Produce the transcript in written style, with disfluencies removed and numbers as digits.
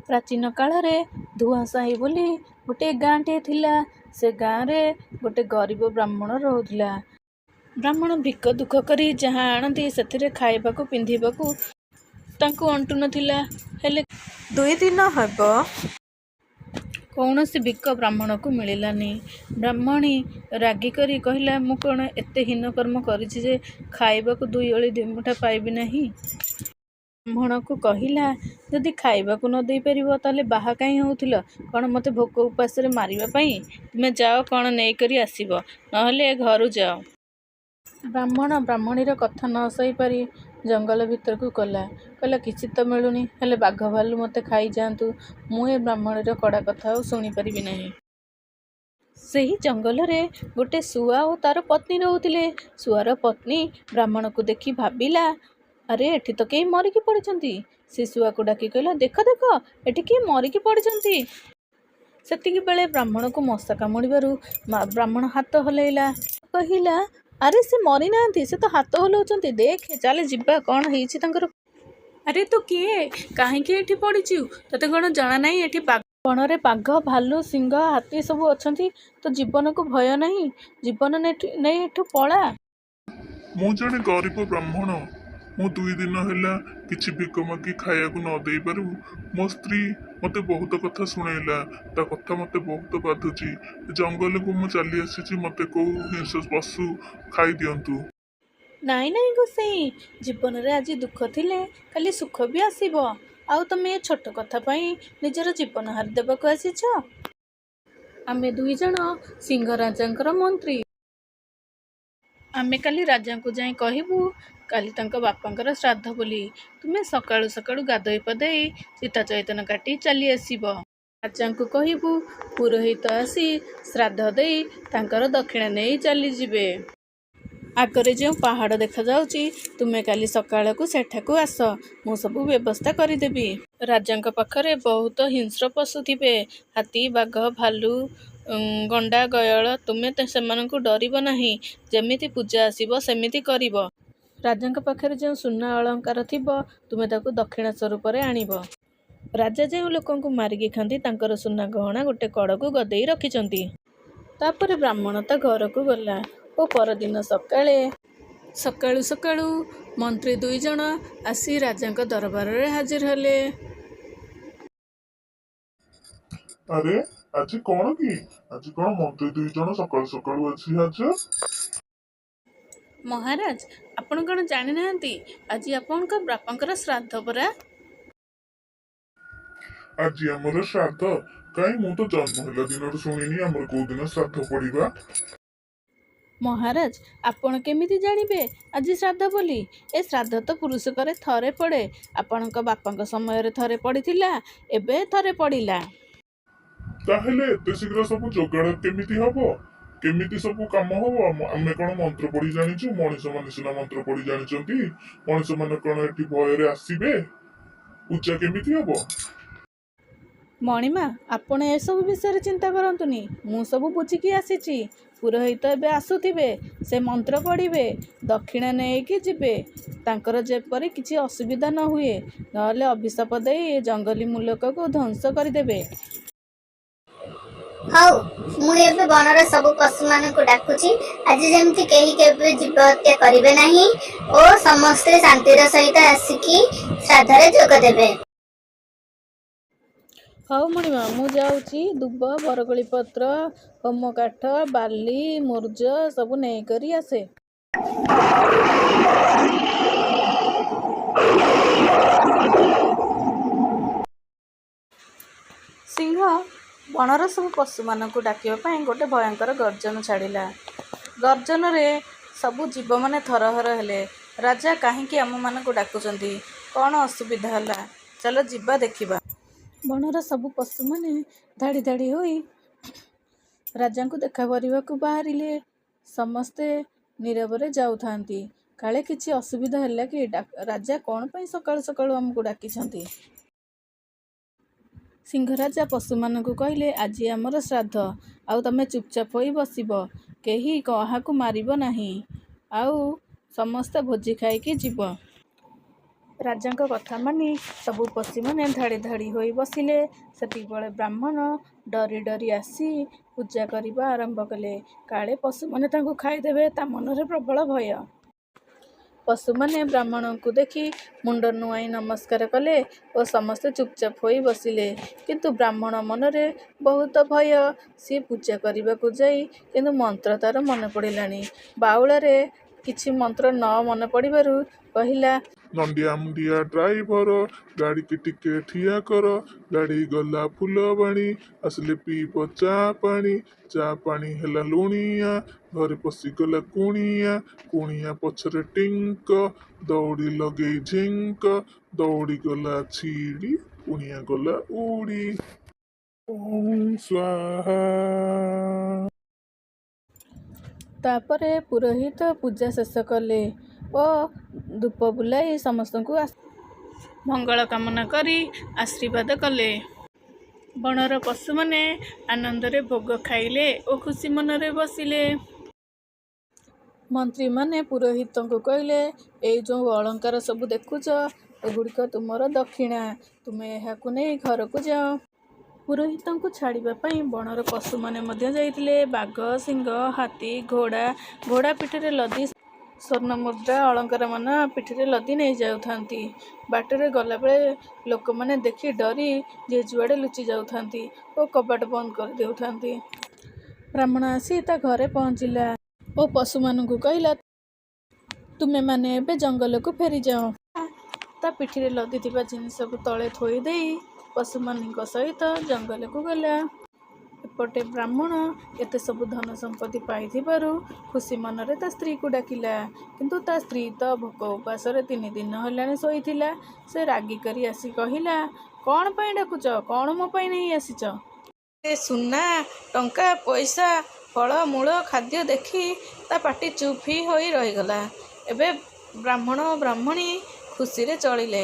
ପ୍ରାଚୀନ କାଳରେ ଧୁଆ ସାହି ବୋଲି ଗୋଟିଏ ଗାଁଟିଏ ଥିଲା। ସେ ଗାଁରେ ଗୋଟେ ଗରିବ ବ୍ରାହ୍ମଣ ରହୁଥିଲା। ବ୍ରାହ୍ମଣ ଭିକ ଦୁଃଖ କରି ଯାହା ଆଣନ୍ତି ସେଥିରେ ଖାଇବାକୁ ପିନ୍ଧିବାକୁ ତାଙ୍କୁ ଅଣ୍ଟୁ ନଥିଲା। ହେଲେ 2 ଦିନ ହେବ କୌଣସି ଭିକ ବ୍ରାହ୍ମଣକୁ ମିଳିଲାନି। ବ୍ରାହ୍ମଣୀ ରାଗି କରି କହିଲା, ମୁଁ କ'ଣ ଏତେ ହୀନ କର୍ମ କରିଛି ଯେ ଖାଇବାକୁ 2 ଓଳି 2 ମୁଠା ପାଇବି ନାହିଁ? ବ୍ରାହ୍ମଣକୁ କହିଲା, ଯଦି ଖାଇବାକୁ ନ ଦେଇପାରିବ ତାହେଲେ ବାହା କାହିଁ ହେଉଥିଲ? କ'ଣ ମୋତେ ଭୋକ ଉପାସରେ ମାରିବା ପାଇଁ? ତୁମେ ଯାଅ, କ'ଣ ନେଇକରି ଆସିବ, ନହେଲେ ଏ ଘରୁ ଯାଅ। ବ୍ରାହ୍ମଣ ବ୍ରାହ୍ମଣୀର କଥା ନ ସହିପାରି ଜଙ୍ଗଲ ଭିତରକୁ ଗଲା। କହିଲା, କିଛି ତ ମିଳୁନି, ହେଲେ ବାଘ ଭାଲୁ ମୋତେ ଖାଇଯାଆନ୍ତୁ, ମୁଁ ଏ ବ୍ରାହ୍ମଣୀର କଡ଼ା କଥା ଆଉ ଶୁଣିପାରିବି ନାହିଁ। ସେହି ଜଙ୍ଗଲରେ ଗୋଟେ ଶୁଆ ଓ ତାର ପତ୍ନୀ ରହୁଥିଲେ। ଶୁଆର ପତ୍ନୀ ବ୍ରାହ୍ମଣକୁ ଦେଖି ଭାବିଲା, ଆରେ ଏଠି ତ କେହି ମରିକି ପଡ଼ିଛନ୍ତି। ସେ ଶୁଆକୁ ଡାକି କହିଲା, ଦେଖ ଦେଖ, ଏଠି କିଏ ମରିକି ପଡ଼ିଛନ୍ତି। ସେତିକି ବେଳେ ବ୍ରାହ୍ମଣକୁ ମଶା କାମୁଡ଼ିବାରୁ ବ୍ରାହ୍ମଣ ହାତ ହଲେଇଲା। କହିଲା, ଆରେ ସେ ମରିନାହାନ୍ତି, ସେ ତ ହାତ ହଲାଉଛନ୍ତି, ଦେଖେ ଚାଲେ ଯିବା, କ'ଣ ହେଇଛି ତାଙ୍କର। ଆରେ ତୁ କିଏ? କାହିଁକି ଏଠି ପଡ଼ିଛୁ? ତତେ କ'ଣ ଜଣା ନାହିଁ ଏଠି ବଣରେ ବାଘ ଭାଲୁ ସିଂହ ହାତୀ ସବୁ ଅଛନ୍ତି? ତ ଜୀବନକୁ ଭୟ ନାହିଁ? ଜୀବନ ନେଇ ଏଠୁ ପଳା। ମୁଁ ଜଣେ ଗରିବ ବ୍ରାହ୍ମଣ। ମୁଁ 2 ଦିନ ହେଲା କିଛି ଭିକ ମାଗି ଖାଇବାକୁ ନ ଦେଇପାରୁ ମୋ ସ୍ତ୍ରୀ ମୋତେ ବହୁତ କଥା ଶୁଣେଇଲା। ତା କଥା ମୋତେ ବହୁତ ବାଧୁଛି। ଜଙ୍ଗଲକୁ ମୁଁ ଚାଲି ଆସିଛି, ମୋତେ କୋଉ ହିଂସ୍ର ପଶୁ ଖାଇଦିଅନ୍ତୁ। ନାଇଁ ନାଇଁ ଗୋସାଇଁ, ଜୀବନରେ ଆଜି ଦୁଃଖ ଥିଲେ କାଲି ସୁଖ ବି ଆସିବ। ଆଉ ତମେ ଏ ଛୋଟ କଥା ପାଇଁ ନିଜର ଜୀବନ ହାରି ଦେବାକୁ ଆସିଛ? ଆମେ 2 ଜଣ ସିଂହରାଜାଙ୍କର ମନ୍ତ୍ରୀ। ଆମେ କାଲି ରାଜାଙ୍କୁ ଯାଇ କହିବୁ କାଲି ତାଙ୍କ ବାପାଙ୍କର ଶ୍ରାଦ୍ଧ ବୋଲି। ତୁମେ ସକାଳୁ ସକାଳୁ ଗାଧୋଇ ପାଧୋଇ ଚିତା ଚୈତନ କାଟି ଚାଲି ଆସିବ। ରାଜାଙ୍କୁ କହିବୁ ପୁରୋହିତ ଆସି ଶ୍ରାଦ୍ଧ ଦେଇ ତାଙ୍କର ଦକ୍ଷିଣା ନେଇ ଚାଲିଯିବେ। ଆଗରେ ଯେଉଁ ପାହାଡ଼ ଦେଖାଯାଉଛି, ତୁମେ କାଲି ସକାଳକୁ ସେଠାକୁ ଆସ, ମୁଁ ସବୁ ବ୍ୟବସ୍ଥା କରିଦେବି। ରାଜାଙ୍କ ପାଖରେ ବହୁତ ହିଂସ୍ର ପଶୁ ଥିବେ, ହାତୀ ବାଘ ଭାଲୁ ଗଣ୍ଡା ଗୟଳ। ତୁମେ ସେମାନଙ୍କୁ ଡରିବ ନାହିଁ। ଯେମିତି ପୂଜା ଆସିବ ସେମିତି କରିବ। ରାଜାଙ୍କ ପାଖରେ ଯେଉଁ ସୁନା ଅଳଙ୍କାର ଥିବ ତୁମେ ତାକୁ ଦକ୍ଷିଣା ସ୍ୱରୂପରେ ଆଣିବ। ରାଜା ଯେଉଁ ଲୋକଙ୍କୁ ମାରିକି ଖାଆନ୍ତି ତାଙ୍କର ସୁନା ଗହଣା ଗୋଟେ କଡ଼କୁ ଗଦେଇ ରଖିଛନ୍ତି। ତାପରେ ବ୍ରାହ୍ମଣ ତା ଘରକୁ ଗଲା ଓ ପରଦିନ ସକାଳୁ ସକାଳୁ ମନ୍ତ୍ରୀ 2 ଜଣ ଆସି ରାଜାଙ୍କ ଦରବାରରେ ହାଜିର ହେଲେ। ଆରେ ଆଜି କ'ଣ କି? ଆଜି କ'ଣ ମନ୍ତ୍ରୀ 2 ଜଣ ସକାଳୁ ସକାଳୁ ଆସି ହାଜର? ମହାରାଜ, ଆପଣ କ'ଣ ଜାଣିନାହାନ୍ତି? ଆଜି ଆପଣଙ୍କ ବାପାଙ୍କର ଶ୍ରାଦ୍ଧ ପରା। ଆଜି ଆମର ଶ୍ରାଦ୍ଧ? କାହିଁ, ମୁଁ ତ ଜନ୍ମ ହେଲା ଦିନରୁ ଶୁଣିନି ଆମର କୋଉ ଦିନ ଶ୍ରାଦ୍ଧ ପଡ଼ିବା। ମହାରାଜ, ଆପଣ କେମିତି ଜାଣିବେ ଆଜି ଶ୍ରାଦ୍ଧ ବୋଲି? ଏ ଶ୍ରାଦ୍ଧ ତ ପୁରୁଷକରେ ଥରେ ପଡ଼େ। ଆପଣଙ୍କ ବାପାଙ୍କ ସମୟରେ ଥରେ ପଡ଼ିଥିଲା, ଏବେ ଥରେ ପଡ଼ିଲା। ତାହେଲେ ଏତେ ଶୀଘ୍ର ସବୁ ଯୋଗାଡ଼ କେମିତି ହବ? କେମିତି ସବୁ କାମ ହବ? ଆମେ କ'ଣ ମନ୍ତ୍ର ପଢ଼ି ଜାଣିଛୁ? ମଣିଷମାନେ ସିନା ମନ୍ତ୍ର ପଢ଼ି ଜାଣିଛନ୍ତି। ମଣିଷମାନେ କ'ଣ ଏଠି ଭୟରେ ଆସିବେ? ପୂଜା କେମିତି ହବ? ମଣିମା, ଆପଣ ଏସବୁ ବିଷୟରେ ଚିନ୍ତା କରନ୍ତୁନି, ମୁଁ ସବୁ ବୁଝିକି ଆସିଛି। ପୁରୋହିତ ଏବେ ଆସୁଥିବେ, ସେ ମନ୍ତ୍ର ପଢ଼ିବେ, ଦକ୍ଷିଣା ନେଇକି ଯିବେ। ତାଙ୍କର ଯେପରି କିଛି ଅସୁବିଧା ନ ହୁଏ, ନହେଲେ ଅଭିଶାପ ଦେଇ ଏ ଜଙ୍ଗଲୀ ମୁଲକକୁ ଧ୍ୱଂସ କରିଦେବେ। ହଉ, ମୁଁ ଏବେ ବଣର ସବୁ ପଶୁମାନଙ୍କୁ ଡାକୁଛି। ଆଜି ଯେମିତି କେହି କେବେ ଜୀବ ହତ୍ୟା କରିବେ ନାହିଁ ଓ ସମସ୍ତେ ଶାନ୍ତିର ସହିତ ଆସିକି ଶ୍ରାଦ୍ଧରେ ଯୋଗ ଦେବେ। ହଉ ମଣିମା, ମୁଁ ଯାଉଛି ଦୁବ ବରକୋଳି ପତ୍ର ହୋମ କାଠ ବାଲି ମୁର୍ଜ ସବୁ ନେଇକରି ଆସେ। ସିଂହ ବଣର ସବୁ ପଶୁମାନଙ୍କୁ ଡାକିବା ପାଇଁ ଗୋଟେ ଭୟଙ୍କର ଗର୍ଜନ ଛାଡ଼ିଲା। ଗର୍ଜନରେ ସବୁ ଜୀବମାନେ ଥରହର ହେଲେ। ରାଜା କାହିଁକି ଆମମାନଙ୍କୁ ଡାକୁଛନ୍ତି? କ'ଣ ଅସୁବିଧା ହେଲା? ଚାଲ ଯିବା ଦେଖିବା। ବଣର ସବୁ ପଶୁମାନେ ଧାଡ଼ି ଧାଡ଼ି ହୋଇ ରାଜାଙ୍କୁ ଦେଖା କରିବାକୁ ବାହାରିଲେ। ସମସ୍ତେ ନୀରବରେ ଯାଉଥାନ୍ତି। କାଳେ କିଛି ଅସୁବିଧା ହେଲା କି? ରାଜା କ'ଣ ପାଇଁ ସକାଳୁ ସକାଳୁ ଆମକୁ ଡାକିଛନ୍ତି? ସିଂହରାଜା ପଶୁମାନଙ୍କୁ କହିଲେ, ଆଜି ଆମର ଶ୍ରାଦ୍ଧ, ଆଉ ତମେ ଚୁପଚାପ ହୋଇ ବସିବ, କେହି କାହାକୁ ମାରିବ ନାହିଁ, ଆଉ ସମସ୍ତେ ଭୋଜି ଖାଇକି ଯିବ। ରାଜାଙ୍କ କଥା ମାନି ସବୁ ପଶୁମାନେ ଧାଡ଼ି ଧାଡ଼ି ହୋଇ ବସିଲେ। ସେତିକିବେଳେ ବ୍ରାହ୍ମଣ ଡରି ଡରି ଆସି ପୂଜା କରିବା ଆରମ୍ଭ କଲେ। କାଳେ ପଶୁମାନେ ତାଙ୍କୁ ଖାଇଦେବେ, ତା ମନରେ ପ୍ରବଳ ଭୟ। ପଶୁମାନେ ବ୍ରାହ୍ମଣଙ୍କୁ ଦେଖି ମୁଣ୍ଡ ନୁଆଁଇ ନମସ୍କାର କଲେ ଓ ସମସ୍ତେ ଚୁପଚାପ ହୋଇ ବସିଲେ। କିନ୍ତୁ ବ୍ରାହ୍ମଣ ମନରେ ବହୁତ ଭୟ। ସିଏ ପୂଜା କରିବାକୁ ଯାଇ କିନ୍ତୁ ମନ୍ତ୍ର ତାର ମନେ ପଡ଼ିଲାନି। ବାଉଳାରେ କିଛି ମନ୍ତ୍ର ନ ମନେ ପଡ଼ିବାରୁ କହିଲା, ନଣ୍ଡିଆ ମୁଣ୍ଡିଆ ଡ୍ରାଇଭର, ଗାଡ଼ିକି ଟିକେ ଠିଆ କର। ଗାଡ଼ି ଗଲା ଫୁଲବାଣୀ, ଆସିଲେ ପିଇବ ଚା ପାଣି। ଚା ପାଣି ହେଲା ଲୁଣିଆ, ଘରେ ପଶିଗଲା କୁଣିଆ। କୁଣିଆ ପଛରେ ଟିଙ୍କ, ଦଉଡ଼ି ଲଗେଇ ଝିଙ୍କ। ଦଉଡ଼ି ଗଲା ଛିଡ଼ି, କୁଣିଆ ଗଲା ଉଡ଼ି। ଓଁ ସ୍ୱାହା। ତାପରେ ପୁରୋହିତ ପୂଜା ଶେଷ କଲେ ଓ ଧୂପ ବୁଲାଇ ସମସ୍ତଙ୍କୁ ମଙ୍ଗଳ କାମନା କରି ଆଶୀର୍ବାଦ କଲେ। ବଣର ପଶୁମାନେ ଆନନ୍ଦରେ ଭୋଗ ଖାଇଲେ ଓ ଖୁସି ମନରେ ବସିଲେ। ମନ୍ତ୍ରୀମାନେ ପୁରୋହିତଙ୍କୁ କହିଲେ, ଏଇ ଯେଉଁ ଅଳଙ୍କାର ସବୁ ଦେଖୁଛ, ଏଗୁଡ଼ିକ ତୁମର ଦକ୍ଷିଣା। ତୁମେ ଏହାକୁ ନେଇ ଘରକୁ ଯାଅ। ପୁରୋହିତଙ୍କୁ ଛାଡ଼ିବା ପାଇଁ ବଣର ପଶୁମାନେ ମଧ୍ୟ ଯାଇଥିଲେ। ବାଘ, ସିଂହ, ହାତୀ, ଘୋଡ଼ା ପିଠିରେ ଲଦି ସ୍ୱର୍ଣ୍ଣମୁଦ୍ରା ଅଳଙ୍କାରମାନ ପିଠିରେ ଲଦି ନେଇଯାଉଥାନ୍ତି। ବାଟରେ ଗଲାବେଳେ ଲୋକମାନେ ଦେଖି ଡରି ଯିଏ ଯୁଆଡ଼େ ଲୁଚି ଯାଉଥାନ୍ତି ଓ କବାଟ ବନ୍ଦ କରିଦେଉଥାନ୍ତି। ବ୍ରାହ୍ମଣ ଆସି ତା ଘରେ ପହଞ୍ଚିଲା ଓ ପଶୁମାନଙ୍କୁ କହିଲା, ତୁମେମାନେ ଏବେ ଜଙ୍ଗଲକୁ ଫେରିଯାଅ। ତା ପିଠିରେ ଲଦିଥିବା ଜିନିଷକୁ ତଳେ ଥୋଇ ଦେଇ ପଶୁମାନଙ୍କ ସହିତ ଜଙ୍ଗଲକୁ ଗଲା। ଏପଟେ ବ୍ରାହ୍ମଣ ଏତେ ସବୁ ଧନ ସମ୍ପତ୍ତି ପାଇଥିବାରୁ ଖୁସି ମନରେ ତା ସ୍ତ୍ରୀକୁ ଡାକିଲା। କିନ୍ତୁ ତା ସ୍ତ୍ରୀ ତ ଭୋକ ଉପାସରେ 3 ଦିନ ହେଲାଣି ଶୋଇଥିଲା। ସେ ରାଗିକରି ଆସି କହିଲା, କ'ଣ ପାଇଁ ଡାକୁଛ? କ'ଣ ମୋ ପାଇଁ ନେଇ ଆସିଛ? ସେ ସୁନା, ଟଙ୍କା, ପଇସା, ଫଳ ମୂଳ, ଖାଦ୍ୟ ଦେଖି ତା ପାଟି ଚୁପ୍ ହୋଇ ରହିଗଲା। ଏବେ ବ୍ରାହ୍ମଣ ଓ ବ୍ରାହ୍ମଣୀ ଖୁସିରେ ଚଳିଲେ।